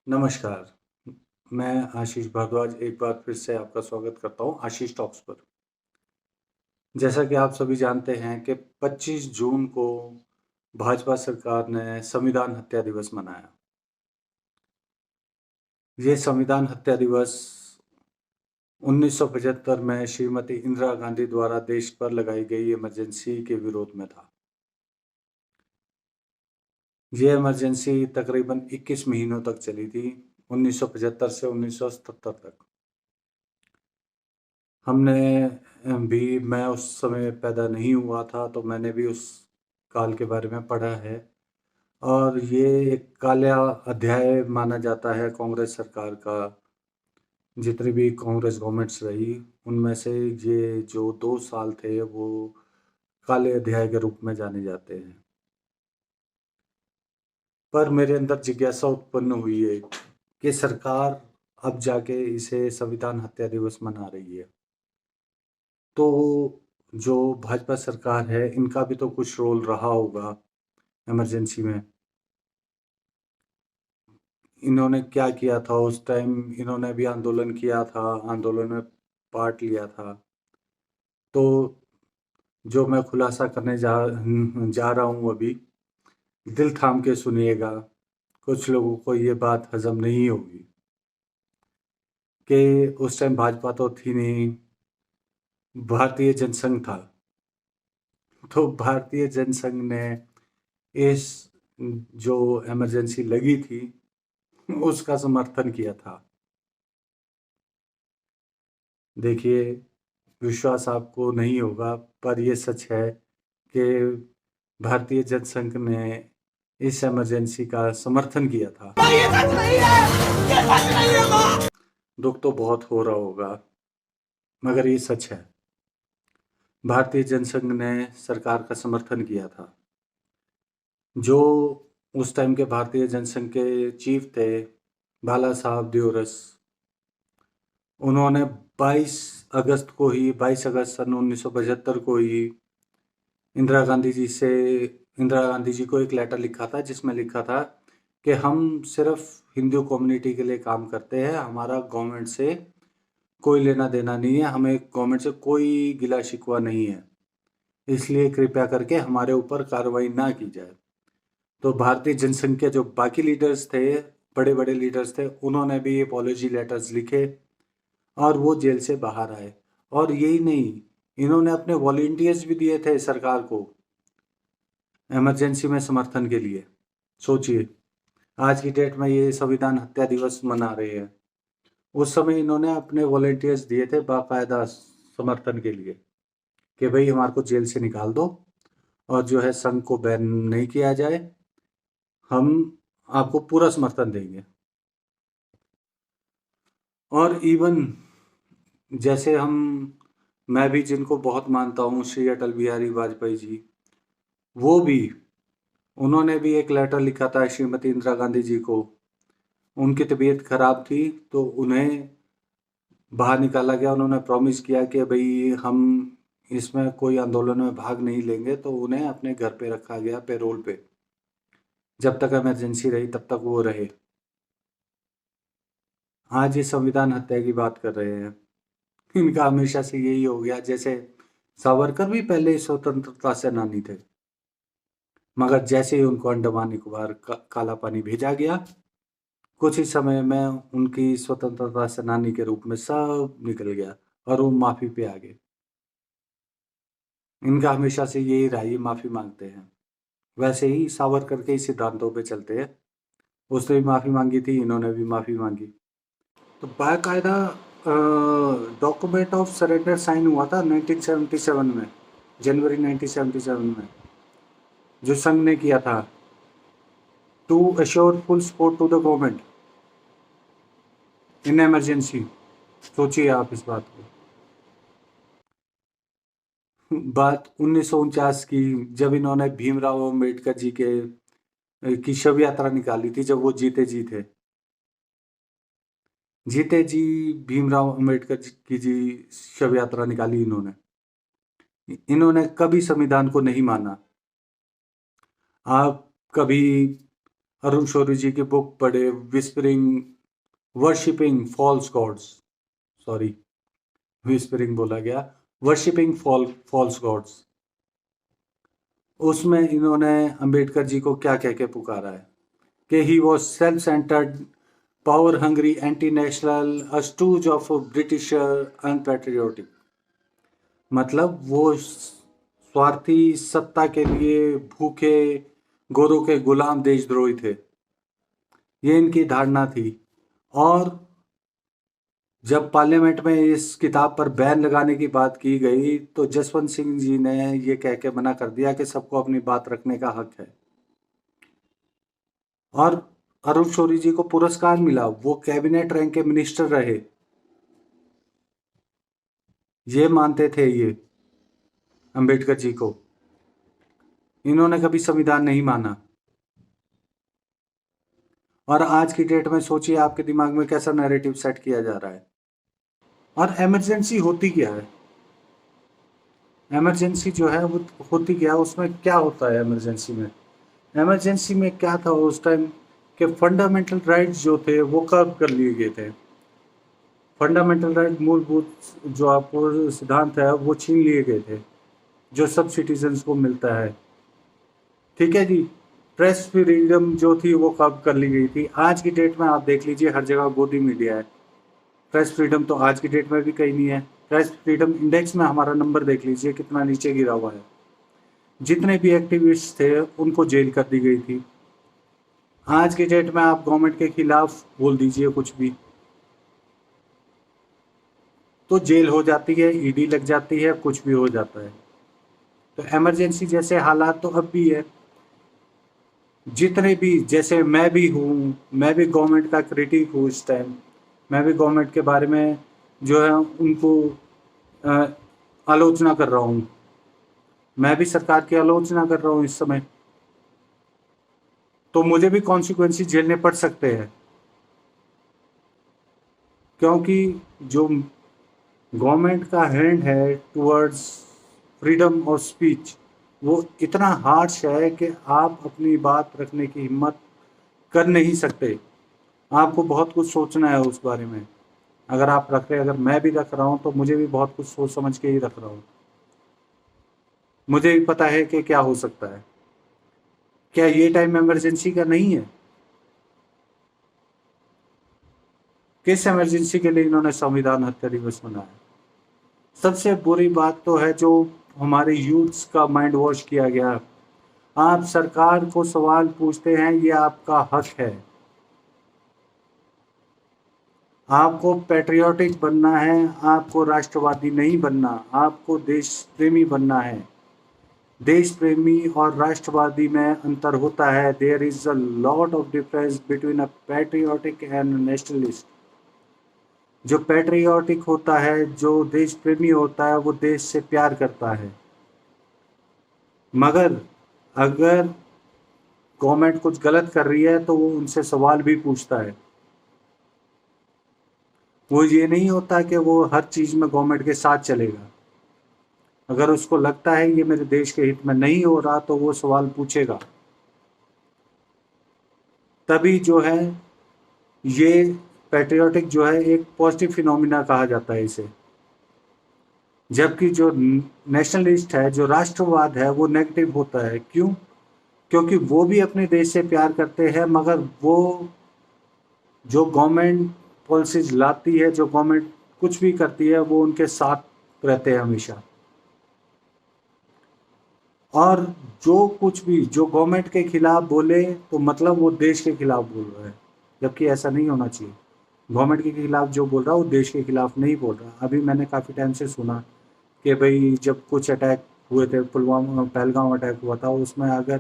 नमस्कार, मैं आशीष भारद्वाज एक बार फिर से आपका स्वागत करता हूँ आशीष टॉक्स पर। जैसा कि आप सभी जानते हैं कि 25 जून को भाजपा सरकार ने संविधान हत्या दिवस मनाया। ये संविधान हत्या दिवस 1975 में श्रीमती इंदिरा गांधी द्वारा देश पर लगाई गई इमरजेंसी के विरोध में था। ये इमरजेंसी तकरीबन 21 महीनों तक चली थी, 1975 से 1977 तक। मैं उस समय पैदा नहीं हुआ था, तो मैंने भी उस काल के बारे में पढ़ा है और ये एक काला अध्याय माना जाता है कांग्रेस सरकार का। जितनी भी कांग्रेस गवर्नमेंट्स रही, उनमें से ये जो 2 साल थे, वो काले अध्याय के रूप में जाने जाते हैं। पर मेरे अंदर जिज्ञासा उत्पन्न हुई है कि सरकार अब जाके इसे संविधान हत्या दिवस मना रही है। तो जो भाजपा सरकार है, इनका भी तो कुछ रोल रहा होगा इमरजेंसी में। इन्होंने क्या किया था उस टाइम? इन्होंने भी आंदोलन किया था, आंदोलन में पार्ट लिया था। तो जो मैं खुलासा करने जा रहा हूँ अभी, दिल थाम के सुनिएगा। कुछ लोगों को ये बात हजम नहीं होगी कि उस टाइम भाजपा तो थी नहीं, भारतीय जनसंघ था। तो भारतीय जनसंघ ने इस जो इमरजेंसी लगी थी, उसका समर्थन किया था। देखिए, विश्वास आपको नहीं होगा, पर यह सच है कि भारतीय जनसंघ ने इस इमरजेंसी का समर्थन किया था। ये सच नहीं है, ये सच नहीं है। दुख तो बहुत हो रहा होगा, मगर ये सच है। भारतीय जनसंघ ने सरकार का समर्थन किया था। जो उस टाइम के भारतीय जनसंघ के चीफ थे, बाला साहब देओरस, उन्होंने 22 अगस्त सन 1975 को ही इंदिरा गांधी जी को एक लेटर लिखा था, जिसमें लिखा था कि हम सिर्फ हिंदू कम्युनिटी के लिए काम करते हैं, हमारा गवर्नमेंट से कोई लेना देना नहीं है, हमें गवर्नमेंट से कोई गिला शिकवा नहीं है, इसलिए कृपया करके हमारे ऊपर कार्रवाई ना की जाए। तो भारतीय जनसंघ के जो बाकी लीडर्स थे, बड़े बड़े लीडर्स थे, उन्होंने भी अपॉलोजी लेटर्स लिखे और वो जेल से बाहर आए। और यही नहीं, इन्होंने अपने वॉलंटियर्स भी दिए थे सरकार को इमरजेंसी में समर्थन के लिए। सोचिए, आज की डेट में ये संविधान हत्या दिवस मना रहे हैं, उस समय इन्होंने अपने वॉलंटियर्स दिए थे बाकायदा समर्थन के लिए कि भाई हमारे को जेल से निकाल दो और जो है संघ को बैन नहीं किया जाए, हम आपको पूरा समर्थन देंगे। और इवन जैसे मैं भी जिनको बहुत मानता हूँ, श्री अटल बिहारी वाजपेयी जी, वो भी, उन्होंने भी एक लेटर लिखा था श्रीमती इंदिरा गांधी जी को। उनकी तबीयत खराब थी, तो उन्हें बाहर निकाला गया। उन्होंने प्रॉमिस किया कि भाई हम इसमें कोई आंदोलन में भाग नहीं लेंगे, तो उन्हें अपने घर पे रखा गया, पेरोल पे। जब तक इमरजेंसी रही तब तक वो रहे। आज ये संविधान हत्या की बात कर रहे हैं। इनका हमेशा से यही हो गया। जैसे सावरकर भी पहले स्वतंत्रता सेनानी थे, मगर जैसे ही उनको अंडमान निकोबार काला पानी भेजा गया, कुछ ही समय में उनकी स्वतंत्रता सेनानी के रूप में सब निकल गया और वो माफी पे आ गए। इनका हमेशा से यही रहा, ये माफी मांगते हैं। वैसे ही सावरकर के ही सिद्धांतों पे चलते हैं। उसने भी माफी मांगी थी, इन्होंने भी माफी मांगी। तो बाकायदा डॉक्यूमेंट ऑफ सरेंडर साइन हुआ था 1977 में, जनवरी 1977 में, जो संघ ने किया था, to assure full support to the government in emergency. सोचिए आप इस बात को। बात 1949 की, जब इन्होंने भीमराव अम्बेडकर जी के की शव यात्रा निकाली थी, जब वो जीते जी थे। जीते जी भीमराव अम्बेडकर की जी शव यात्रा निकाली इन्होंने। इन्होंने कभी संविधान को नहीं माना। आप कभी अरुण शौरी जी की बुक पढ़े, worshipping false gods, sorry whispering बोला गया, वर्शिपिंग फॉल्स गॉड्स। उसमें इन्होंने अंबेडकर जी को क्या कह के पुकारा है कि he was self centered, power hungry, anti national, a stooge of Britisher, unpatriotic. मतलब वो स्वार्थी, सत्ता के लिए भूखे, गोरों के गुलाम देशद्रोही थे, ये इनकी धारणा थी। और जब पार्लियामेंट में इस किताब पर बैन लगाने की बात की गई तो जसवंत सिंह जी ने ये कह के मना कर दिया कि सबको अपनी बात रखने का हक है। और अरुण शौरी जी को पुरस्कार मिला, वो कैबिनेट रैंक के मिनिस्टर रहे, ये मानते थे ये अंबेडकर जी को। इन्होंने कभी संविधान नहीं माना। और आज की डेट में सोचिए आपके दिमाग में कैसा नैरेटिव सेट किया जा रहा है। और इमरजेंसी होती क्या है? इमरजेंसी जो है वो होती क्या है, उसमें क्या होता है इमरजेंसी में? इमरजेंसी में क्या था उस टाइम के फंडामेंटल राइट्स जो थे वो कर्व कर लिए गए थे। फंडामेंटल राइट, मूलभूत जो आपको सिद्धांत है वो छीन लिए गए थे, जो सब सिटीजन्स को मिलता है। ठीक है जी। प्रेस फ्रीडम जो थी वो कब कर ली गई थी? आज की डेट में आप देख लीजिए, हर जगह गोदी मीडिया है। प्रेस फ्रीडम तो आज की डेट में भी कहीं नहीं है। प्रेस फ्रीडम इंडेक्स में हमारा नंबर देख लीजिए कितना नीचे गिरा हुआ है। जितने भी एक्टिविस्ट थे उनको जेल कर दी गई थी। आज की डेट में आप गवर्नमेंट के खिलाफ बोल दीजिए कुछ भी तो जेल हो जाती है, ईडी लग जाती है, कुछ भी हो जाता है। तो इमरजेंसी जैसे हालात तो अब भी है। जितने भी, जैसे मैं भी हूँ, मैं भी गवर्नमेंट का क्रिटिक हूँ इस टाइम, मैं भी गवर्नमेंट के बारे में जो है उनको आलोचना कर रहा हूँ, मैं भी सरकार की आलोचना कर रहा हूँ इस समय, तो मुझे भी कॉन्सिक्वेंसेस झेलने पड़ सकते हैं। क्योंकि जो गवर्नमेंट का हैंड है टुवर्ड्स फ्रीडम ऑफ स्पीच वो इतना हार्श है कि आप अपनी बात रखने की हिम्मत कर नहीं सकते। आपको बहुत कुछ सोचना है उस बारे में। अगर आप रख रहे, अगर मैं भी रख रहा हूँ तो मुझे भी बहुत कुछ सोच समझ के ही रख रहा हूँ। मुझे भी पता है कि क्या हो सकता है। क्या ये टाइम इमरजेंसी का नहीं है? किस इमरजेंसी के लिए इन्होंने संविधान हत्या दिवस मनाया? सबसे बुरी बात तो है जो हमारे यूथ्स का माइंड वॉश किया गया। आप सरकार को सवाल पूछते हैं, ये आपका हक है। आपको पैट्रियोटिक बनना है, आपको राष्ट्रवादी नहीं बनना, आपको देश प्रेमी बनना है। देश प्रेमी और राष्ट्रवादी में अंतर होता है। There is a lot of difference between a patriotic and nationalist. जो पैट्रियोटिक होता है, जो देश प्रेमी होता है, वो देश से प्यार करता है। मगर अगर गवर्नमेंट कुछ गलत कर रही है तो वो उनसे सवाल भी पूछता है। वो ये नहीं होता कि वो हर चीज में गवर्नमेंट के साथ चलेगा। अगर उसको लगता है ये मेरे देश के हित में नहीं हो रहा तो वो सवाल पूछेगा। तभी जो है ये पैट्रियोटिक जो है एक पॉजिटिव फिनोमिना कहा जाता है इसे। जबकि जो नेशनलिस्ट है, जो राष्ट्रवाद है, वो नेगेटिव होता है। क्यों? क्योंकि वो भी अपने देश से प्यार करते हैं, मगर वो जो गवर्नमेंट पॉलिसीज लाती है, जो गवर्नमेंट कुछ भी करती है, वो उनके साथ रहते हैं हमेशा। और जो कुछ भी जो गवर्नमेंट के खिलाफ बोले तो मतलब वो देश के खिलाफ बोल रहा है, जबकि ऐसा नहीं होना चाहिए। गवर्नमेंट के खिलाफ जो बोल रहा है वो देश के खिलाफ नहीं बोल रहा। अभी मैंने काफ़ी टाइम से सुना कि भाई जब कुछ अटैक हुए थे, पुलवामा पहलगाम अटैक हुआ था, उसमें अगर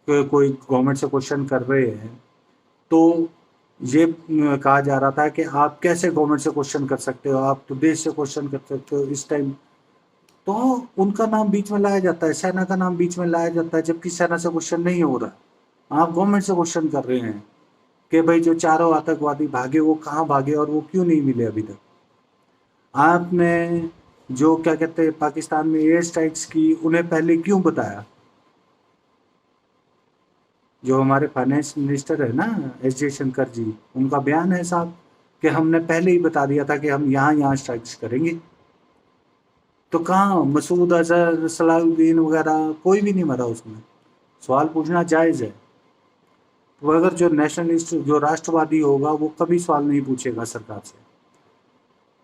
कोई गवर्नमेंट से क्वेश्चन कर रहे हैं तो ये कहा जा रहा था कि आप कैसे गवर्नमेंट से क्वेश्चन कर सकते हो, आप तो देश से क्वेश्चन कर सकते हो इस टाइम। तो उनका नाम बीच में लाया जाता है, सेना का नाम बीच में लाया जाता है, जबकि सेना से क्वेश्चन नहीं हो रहा। आप गवर्नमेंट से क्वेश्चन कर रहे हैं कि भाई जो चारों आतंकवादी भागे वो कहाँ भागे और वो क्यों नहीं मिले अभी तक। आपने जो क्या कहते हैं पाकिस्तान में एयर स्ट्राइक्स की, उन्हें पहले क्यों बताया? जो हमारे फाइनेंस मिनिस्टर है ना, एस जयशंकर जी, उनका बयान है साहब कि हमने पहले ही बता दिया था कि हम यहाँ यहाँ स्ट्राइक्स करेंगे। तो कहाँ मसूद अजहर, सलाउद्दीन वगैरह कोई भी नहीं मरा उसमें। सवाल पूछना जायज़ है। तो अगर जो नेशनलिस्ट, जो राष्ट्रवादी होगा, वो कभी सवाल नहीं पूछेगा सरकार से।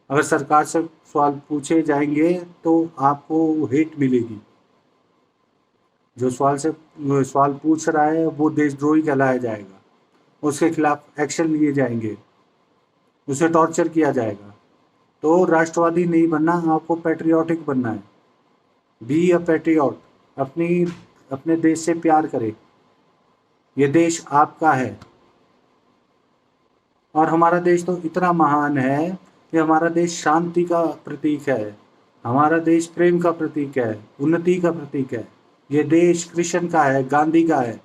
अगर सरकार से सवाल पूछे जाएंगे तो आपको हेट मिलेगी। जो सवाल पूछ रहा है वो देशद्रोही कहलाया जाएगा, उसके खिलाफ एक्शन लिए जाएंगे, उसे टॉर्चर किया जाएगा। तो राष्ट्रवादी नहीं बनना, आपको पैट्रियोटिक बनना है। बी अ पैट्रियट, अपने देश से प्यार करे। ये देश आपका है। और हमारा देश तो इतना महान है कि हमारा देश शांति का प्रतीक है, हमारा देश प्रेम का प्रतीक है, उन्नति का प्रतीक है। ये देश कृष्ण का है, गांधी का है।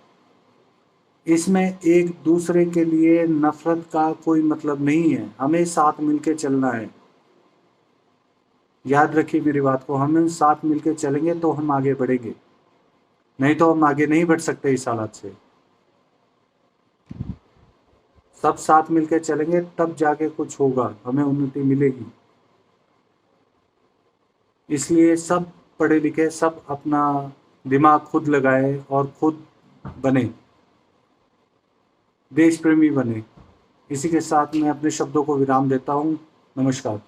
इसमें एक दूसरे के लिए नफरत का कोई मतलब नहीं है, हमें साथ मिलके चलना है। याद रखिए मेरी बात को, हम साथ मिलके चलेंगे तो हम आगे बढ़ेंगे, नहीं तो हम आगे नहीं बढ़ सकते इस हालात से। सब साथ मिलके चलेंगे तब जाके कुछ होगा, हमें उन्नति मिलेगी। इसलिए सब पढ़े लिखे, सब अपना दिमाग खुद लगाए और खुद बने, देश प्रेमी बने। इसी के साथ मैं अपने शब्दों को विराम देता हूँ। नमस्कार।